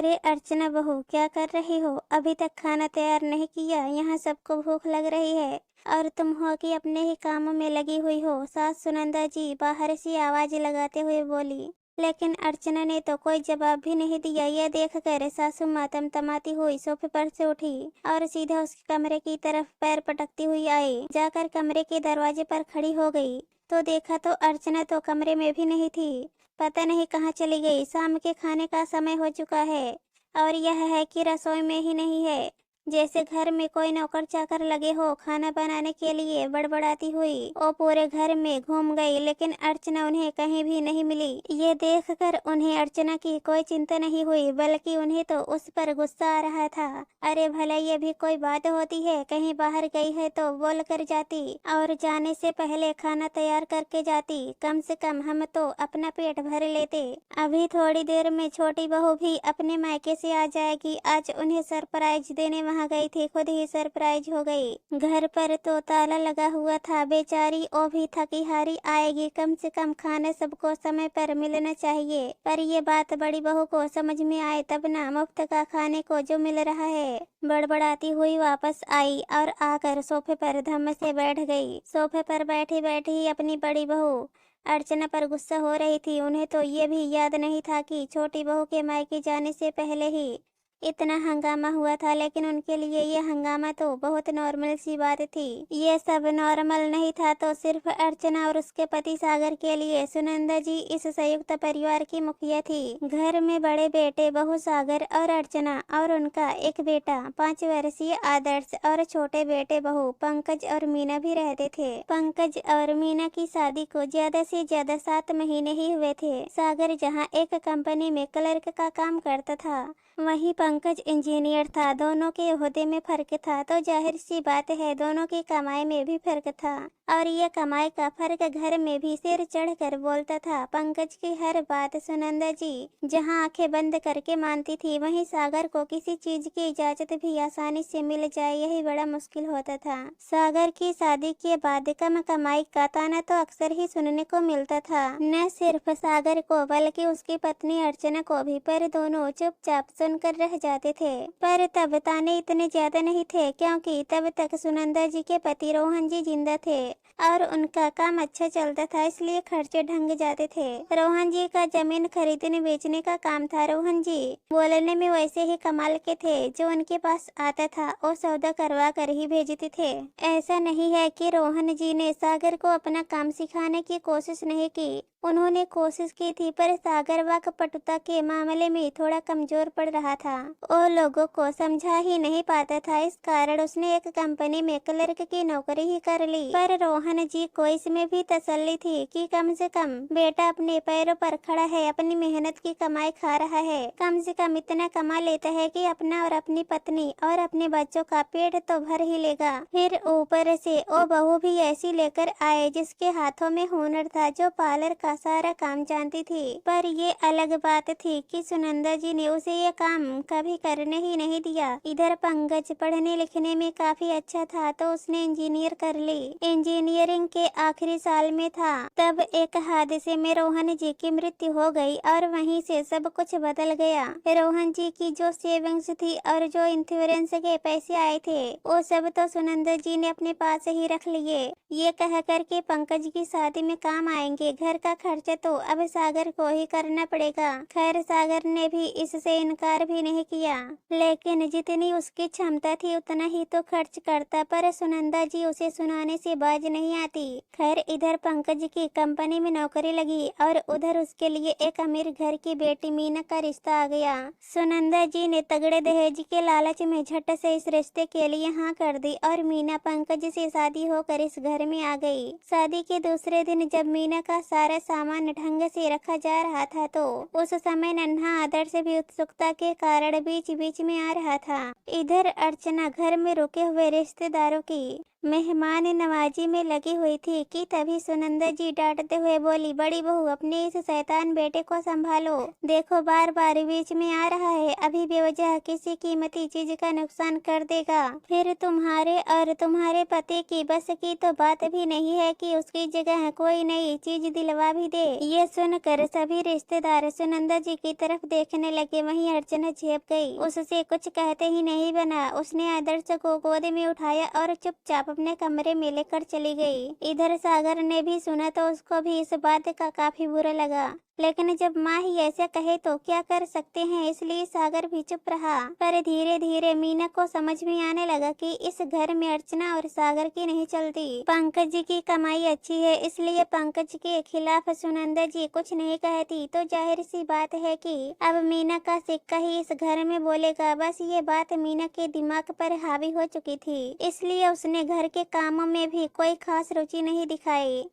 अरे अर्चना बहू, क्या कर रही हो? अभी तक खाना तैयार नहीं किया? यहाँ सबको भूख लग रही है और तुम हो कि अपने ही कामों में लगी हुई हो। सास सुनंदा जी बाहर से आवाज लगाते हुए बोली। लेकिन अर्चना ने तो कोई जवाब भी नहीं दिया। यह देखकर सासू माँ तमतमाती हुई सोफे पर से उठी और सीधा उसके कमरे की तरफ पैर पटकती हुई आई। जाकर कमरे के दरवाजे पर खड़ी हो गई तो देखा तो अर्चना तो कमरे में भी नहीं थी। पता नहीं कहाँ चली गई। शाम के खाने का समय हो चुका है और यह है कि रसोई में ही नहीं है। जैसे घर में कोई नौकर चाकर लगे हो खाना बनाने के लिए। बड़बड़ाती हुई वो पूरे घर में घूम गई, लेकिन अर्चना उन्हें कहीं भी नहीं मिली। ये देखकर उन्हें अर्चना की कोई चिंता नहीं हुई, बल्कि उन्हें तो उस पर गुस्सा आ रहा था। अरे भला ये भी कोई बात होती है? कहीं बाहर गई है तो बोल कर जाती और जाने से पहले खाना तैयार करके जाती। कम से कम हम तो अपना पेट भर लेते। अभी थोड़ी देर में छोटी बहू भी अपने मायके से आ जाएगी। आज उन्हें सरप्राइज देने वहाँ गई थी, खुद ही सरप्राइज हो गई। घर पर तो ताला लगा हुआ था। बेचारी वो भी थकी हारी आएगी। कम से कम खाना सबको समय पर मिलना चाहिए। पर ये बात बड़ी बहू को समझ में आए तब ना, मुफ्त का खाने को जो मिल रहा है। बड़बड़ाती हुई वापस आई और आकर सोफे पर धम्म से बैठ गई। सोफे पर बैठी बैठी ही अपनी बड़ी बहू अर्चना पर गुस्सा हो रही थी। उन्हें तो ये भी याद नहीं था कि छोटी बहू के मायके जाने से पहले ही इतना हंगामा हुआ था। लेकिन उनके लिए ये हंगामा तो बहुत नॉर्मल सी बात थी। ये सब नॉर्मल नहीं था तो सिर्फ अर्चना और उसके पति सागर के लिए। सुनंदा जी इस संयुक्त परिवार की मुखिया थी। घर में बड़े बेटे बहू सागर और अर्चना और उनका एक बेटा 5 वर्षीय आदर्श और छोटे बेटे बहू पंकज और मीना भी रहते थे। पंकज और मीना की शादी को ज्यादा से ज्यादा 7 महीने ही हुए थे। सागर जहाँ एक कंपनी में क्लर्क का काम करता था, वहीं पंकज इंजीनियर था। दोनों के ओहदे में फर्क था तो जाहिर सी बात है दोनों की कमाई में भी फर्क था। और यह कमाई का फर्क घर में भी सिर चढ़कर बोलता था। पंकज की हर बात सुनंदा जी जहां आंखें बंद करके मानती थी, वहीं सागर को किसी चीज की इजाजत भी आसानी से मिल जाए यही बड़ा मुश्किल होता था। सागर की शादी के बाद कम कमाई का ताना तो अक्सर ही सुनने को मिलता था, न सिर्फ सागर को बल्कि उसकी पत्नी अर्चना को भी। पर दोनों चुपचाप सुनकर रह जाते थे। पर तब ताने इतने ज्यादा नहीं थे, क्योंकि तब तक सुनंदा जी के पति रोहन जी जिंदा थे और उनका काम अच्छा चलता था, इसलिए खर्चे ढंग जाते थे। रोहन जी का जमीन खरीदने बेचने का काम था। रोहन जी बोलने में वैसे ही कमाल के थे। जो उनके पास आता था वो सौदा करवा कर ही भेजते थे। ऐसा नहीं है कि रोहन जी ने सागर को अपना काम सिखाने की कोशिश नहीं की। उन्होंने कोशिश की थी, पर सागर वाकपटुता के मामले में थोड़ा कमजोर पड़ रहा था। वो लोगों को समझा ही नहीं पाता था। इस कारण उसने एक कंपनी में क्लर्क की नौकरी ही कर ली। पर रोहन जी को इसमें भी तसल्ली थी कि कम से कम बेटा अपने पैरों पर खड़ा है, अपनी मेहनत की कमाई खा रहा है। कम से कम इतना कमा लेता है कि अपना और अपनी पत्नी और अपने बच्चों का पेट तो भर ही लेगा। फिर ऊपर से वो बहू भी ऐसी लेकर आए जिसके हाथों में हुनर था, जो पार्लर का सारा काम जानती थी। पर ये अलग बात थी कि सुनंदा जी ने उसे ये काम कभी करने ही नहीं दिया। इधर पंकज पढ़ने लिखने में काफी अच्छा था तो उसने इंजीनियर कर ली। इंजीनियरिंग के आखिरी साल में था तब एक हादसे में रोहन जी की मृत्यु हो गई और वहीं से सब कुछ बदल गया। रोहन जी की जो सेविंग्स थी और जो इंश्योरेंस के पैसे आए थे, वो सब तो सुनंदा जी ने अपने पास ही रख लिए। ये कह कर के पंकज की शादी में काम आएंगे। घर का खर्चा तो अब सागर को ही करना पड़ेगा। खैर सागर ने भी इससे इनकार भी नहीं किया, लेकिन जितनी उसकी क्षमता थी उतना ही तो खर्च करता। पर सुनंदा जी उसे सुनाने से बाज नहीं आती। खैर इधर पंकज की कंपनी में नौकरी लगी और उधर उसके लिए एक अमीर घर की बेटी मीना का रिश्ता आ गया। सुनंदा जी ने तगड़े दहेज के लालच में झट से इस रिश्ते के लिए हाँ कर दी और मीना पंकज से शादी होकर इस घर में आ गई। शादी के दूसरे दिन जब मीना का सारा सामान ढंग से रखा जा रहा था तो उस समय नन्हा आदर्श भी उत्सुकता के कारण बीच बीच में आ रहा था। इधर अर्चना घर में रुके हुए रिश्तेदारों की मेहमान नवाजी में लगी हुई थी कि तभी सुनंदा जी डांटते हुए बोली, बड़ी बहू अपने इस शैतान बेटे को संभालो, देखो बार बार बीच में आ रहा है, अभी बेवजह किसी कीमती चीज का नुकसान कर देगा, फिर तुम्हारे और तुम्हारे पति की बस की तो बात भी नहीं है कि उसकी जगह कोई नई चीज दिलवा भी दे। ये सुनकर सभी रिश्तेदार सुनंदा जी की तरफ देखने लगे। वहीं अर्चना झेप गई, उससे कुछ कहते ही नहीं बना। उसने आदर्श को गोद में उठाया और चुपचाप अपने कमरे में लेकर चली गई। इधर सागर ने भी सुना तो उसको भी इस बात का काफी बुरा लगा, लेकिन जब माँ ही ऐसे कहे तो क्या कर सकते हैं, इसलिए सागर भी चुप रहा। पर धीरे धीरे मीना को समझ में आने लगा कि इस घर में अर्चना और सागर की नहीं चलती। पंकज जी की कमाई अच्छी है, इसलिए पंकज के खिलाफ सुनंदा जी कुछ नहीं कहती तो जाहिर सी बात है कि अब मीना का सिक्का ही इस घर में बोलेगा। बस ये बात मीना के दिमाग पर हावी हो चुकी थी, इसलिए उसने घर के कामों में भी कोई खास रुचि नहीं दिखाई।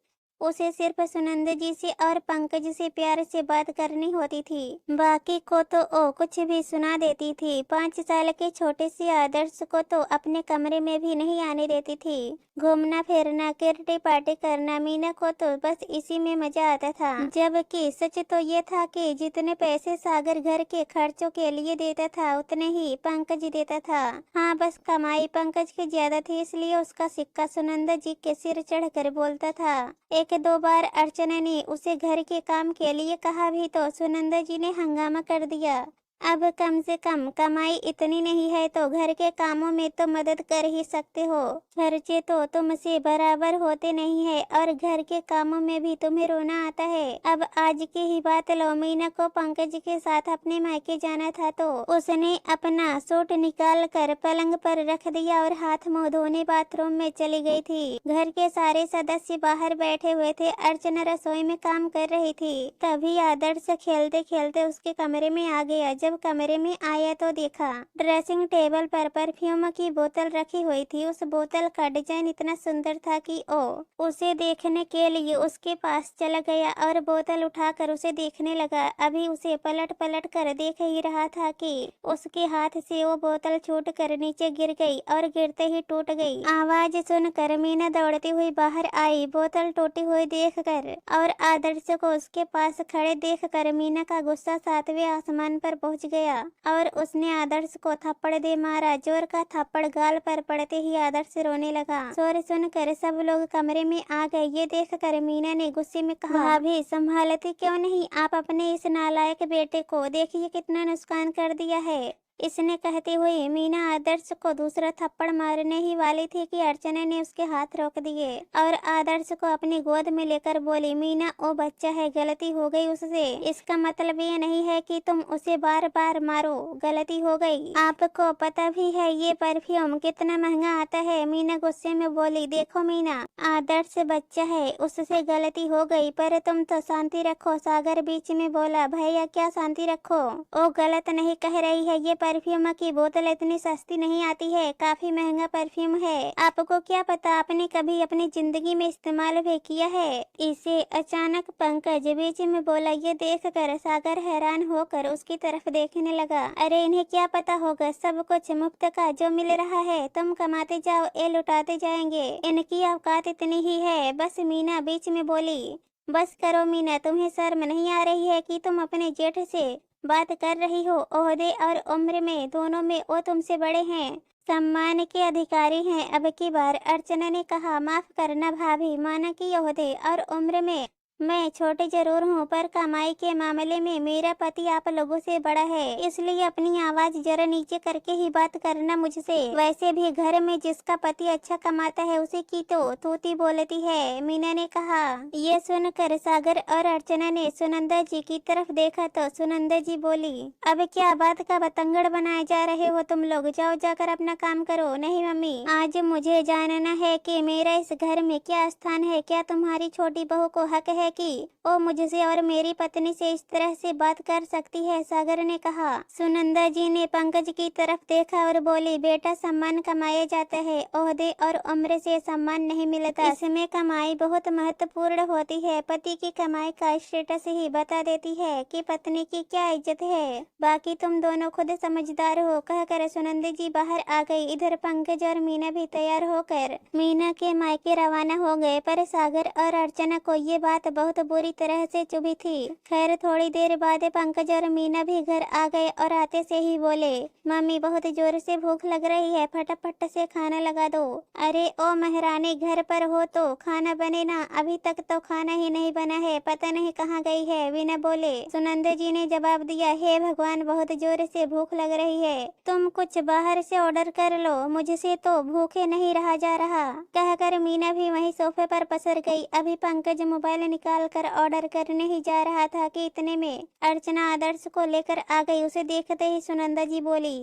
उसे सिर्फ सुनंदा जी से और पंकज से प्यार से बात करनी होती थी, बाकी को तो वो कुछ भी सुना देती थी। 5 साल के छोटे से आदर्श को तो अपने कमरे में भी नहीं आने देती थी। घूमना फिरना, किरटी पार्टी करना, मीना को तो बस इसी में मजा आता था। जबकि सच तो ये था कि जितने पैसे सागर घर के खर्चों के लिए देता था उतने ही पंकज देता था। हाँ, बस कमाई पंकज की ज्यादा थी, इसलिए उसका सिक्का सुनंदा जी के सिर चढ़कर बोलता था। एक दो बार अर्चना ने उसे घर के काम के लिए कहा भी तो सुनंदा जी ने हंगामा कर दिया। अब कम से कम कमाई इतनी नहीं है तो घर के कामों में तो मदद कर ही सकते हो, खर्चे तो तुमसे बराबर होते नहीं है और घर के कामों में भी तुम्हें रोना आता है। अब आज की ही बात लो, मीना को पंकज के साथ अपने मायके जाना था तो उसने अपना सूट निकाल कर पलंग पर रख दिया और हाथ मुंह धोने बाथरूम में चली गई थी। घर के सारे सदस्य बाहर बैठे हुए थे, अर्चना रसोई में काम कर रही थी। तभी आदर्श खेलते खेलते उसके कमरे में आ गया। जब कमरे में आया तो देखा ड्रेसिंग टेबल पर परफ्यूम की बोतल रखी हुई थी। उस बोतल का डिजाइन इतना सुंदर था कि ओ उसे देखने के लिए उसके पास चला गया और बोतल उठाकर उसे देखने लगा। अभी उसे पलट पलट कर देख ही रहा था कि उसके हाथ से वो बोतल छूट कर नीचे गिर गई और गिरते ही टूट गई। आवाज सुनकर मीना दौड़ती हुई बाहर आई। बोतल टूटी हुई देखकर और आदर्श को उसके पास खड़े देखकर मीना का गुस्सा 7वें आसमान पर पहुंच गया और उसने आदर्श को थप्पड़ दे मारा। जोर का थप्पड़ गाल पर पड़ते ही आदर्श रोने लगा। शोर सुनकर सब लोग कमरे में आ गए। ये देखकर मीना ने गुस्से में कहा, भाभी संभालती क्यों नहीं आप अपने इस नालायक बेटे को, देखिए कितना नुकसान कर दिया है। इसने कहते हुए मीना आदर्श को दूसरा थप्पड़ मारने ही वाली थी कि अर्चना ने उसके हाथ रोक दिए और आदर्श को अपनी गोद में लेकर बोली, मीना वो बच्चा है, गलती हो गई उससे, इसका मतलब ये नहीं है कि तुम उसे बार बार मारो, गलती हो गई। आपको पता भी है ये परफ्यूम कितना महंगा आता है। मीना गुस्से में बोली, देखो मीना, आदर्श बच्चा है, उससे गलती हो गई पर तुम तो शांति रखो। सागर बीच में बोला, भैया क्या शांति रखो, वो गलत नहीं कह रही है। ये परफ्यूम की बोतल इतनी सस्ती नहीं आती है, काफी महंगा परफ्यूम है। आपको क्या पता, आपने कभी अपनी जिंदगी में इस्तेमाल भी किया है इसे। अचानक पंकज बीच में बोला। ये देखकर सागर हैरान होकर उसकी तरफ देखने लगा। अरे इन्हें क्या पता होगा, सब कुछ मुफ्त का जो मिल रहा है, तुम कमाते जाओ ये लुटाते जाएंगे, इनकी औकात इतनी ही है। बस मीना बीच में बोली, बस करो मीना, तुम्हें शर्म नहीं आ रही है कि तुम अपने जेठ से बात कर रही हो। ओहदे और उम्र में दोनों में वो तुमसे बड़े हैं, सम्मान के अधिकारी हैं। अब की बार अर्चना ने कहा, माफ करना भाभी, माना कि ओहदे और उम्र में मैं छोटे जरूर हूँ पर कमाई के मामले में मेरा पति आप लोगों से बड़ा है, इसलिए अपनी आवाज जरा नीचे करके ही बात करना मुझसे। वैसे भी घर में जिसका पति अच्छा कमाता है उसे की तो तूती बोलती है, मीना ने कहा। ये सुनकर सागर और अर्चना ने सुनंदा जी की तरफ देखा तो सुनंदा जी बोली, अब क्या बात का बतंगड़ बनाए जा रहे हो तुम लोग, जाओ जाकर अपना काम करो। नहीं मम्मी, आज मुझे जानना है कि मेरा इस घर में क्या स्थान है। क्या तुम्हारी छोटी बहू को हक है है कि वो मुझसे और मेरी पत्नी से इस तरह से बात कर सकती है, सागर ने कहा। सुनंदा जी ने पंकज की तरफ देखा और बोली, बेटा सम्मान कमाया जाता है, ओहदे और उम्र से सम्मान नहीं मिलता। इसमें कमाई बहुत महत्वपूर्ण होती है। पति की कमाई का स्टेटस ही बता देती है कि पत्नी की क्या इज्जत है। बाकी तुम दोनों खुद समझदार हो, कहकर सुनंदा जी बाहर आ गई। इधर पंकज और मीना भी तैयार होकर मीना के मायके रवाना हो गए, पर सागर और अर्चना को ये बात बहुत बुरी तरह से चुभी थी। खैर थोड़ी देर बाद पंकज और मीना भी घर आ गए और आते से ही बोले, मम्मी बहुत जोर से भूख लग रही है, फटाफट से खाना लगा दो। अरे ओ महारानी, घर पर हो तो खाना बने ना, अभी तक तो खाना ही नहीं बना है, पता नहीं कहाँ गई है, वीना बोले। सुनंदा जी ने जवाब दिया, हे भगवान बहुत जोर से भूख लग रही है, तुम कुछ बाहर से ऑर्डर कर लो, मुझसे तो भूखे नहीं रहा जा रहा, कहकर मीना भी वहीं सोफे पर पसर गई। अभी पंकज मोबाइल निकाल कर ऑर्डर करने ही जा रहा था कि इतने में अर्चना आदर्श को लेकर आ गई। उसे देखते ही सुनंदा जी बोली,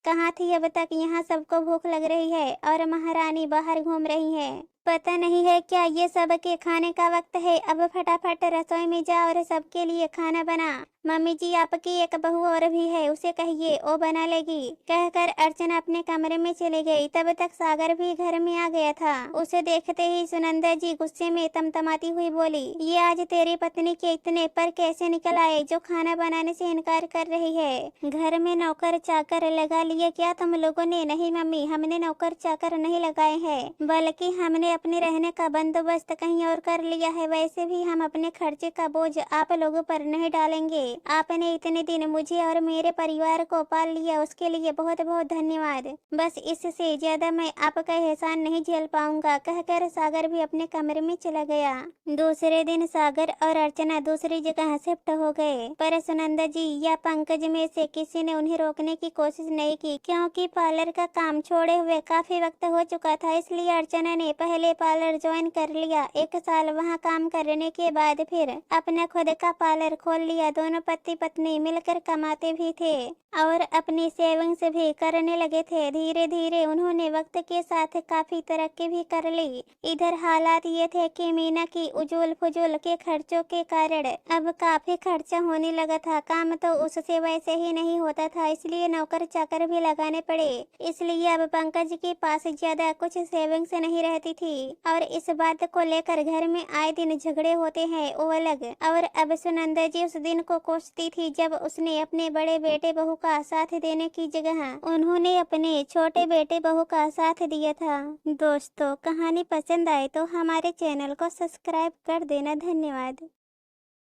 कहाँ थी अब तक, यहाँ सबको भूख लग रही है और महारानी बाहर घूम रही है, पता नहीं है क्या ये सबके खाने का वक्त है, अब फटाफट रसोई में जा और सबके लिए खाना बना। मम्मी जी आपकी एक बहू और भी है, उसे कहिए वो बना लेगी, कहकर अर्चना अपने कमरे में चली गई। तब तक सागर भी घर में आ गया था। उसे देखते ही सुनंदा जी गुस्से में तमतमाती हुई बोली, ये आज तेरी पत्नी के इतने पर कैसे निकल आए जो खाना बनाने से इनकार कर रही है। घर में नौकर चाकर लगा लिए क्या तुम लोगों ने? नहीं मम्मी, हमने नौकर चाकर नहीं लगाए हैं, बल्कि हमने अपने रहने का बंदोबस्त कहीं और कर लिया है। वैसे भी हम अपने खर्चे का बोझ आप लोगों पर नहीं डालेंगे। आपने इतने दिन मुझे और मेरे परिवार को पाल लिया, उसके लिए बहुत बहुत धन्यवाद। बस इससे ज्यादा मैं आपका एहसान नहीं झेल पाऊंगा, कहकर सागर भी अपने कमरे में चला गया। दूसरे दिन सागर और अर्चना दूसरी जगह शिफ्ट हो गए, पर सुनंदा जी या पंकज में से किसी ने उन्हें रोकने की कोशिश नहीं की, क्योंकि पार्लर का काम छोड़े हुए काफी वक्त हो चुका था। इसलिए अर्चना ने पहले पार्लर ज्वाइन कर लिया। 1 साल वहाँ काम करने के बाद फिर अपना खुद का पार्लर खोल लिया। दोनों पति पत्नी मिलकर कमाते भी थे और अपनी सेविंग्स भी करने लगे थे। धीरे धीरे उन्होंने वक्त के साथ काफी तरक्की भी कर ली। इधर हालात ये थे कि मीना की उजूल फुजूल के खर्चों के कारण अब काफी खर्चा होने लगा था। काम तो उससे वैसे ही नहीं होता था, इसलिए नौकर चाकर भी लगाने पड़े। इसलिए अब पंकज के पास ज्यादा कुछ सेविंग्स नहीं रहती थी और इस बात को लेकर घर में आए दिन झगड़े होते हैं वो अलग। और अब सुनंदा जी उस दिन को कोसती थी जब उसने अपने बड़े बेटे बहू का साथ देने की जगह उन्होंने अपने छोटे बेटे बहू का साथ दिया था। दोस्तों, कहानी पसंद आए तो हमारे चैनल को सब्सक्राइब कर देना। धन्यवाद।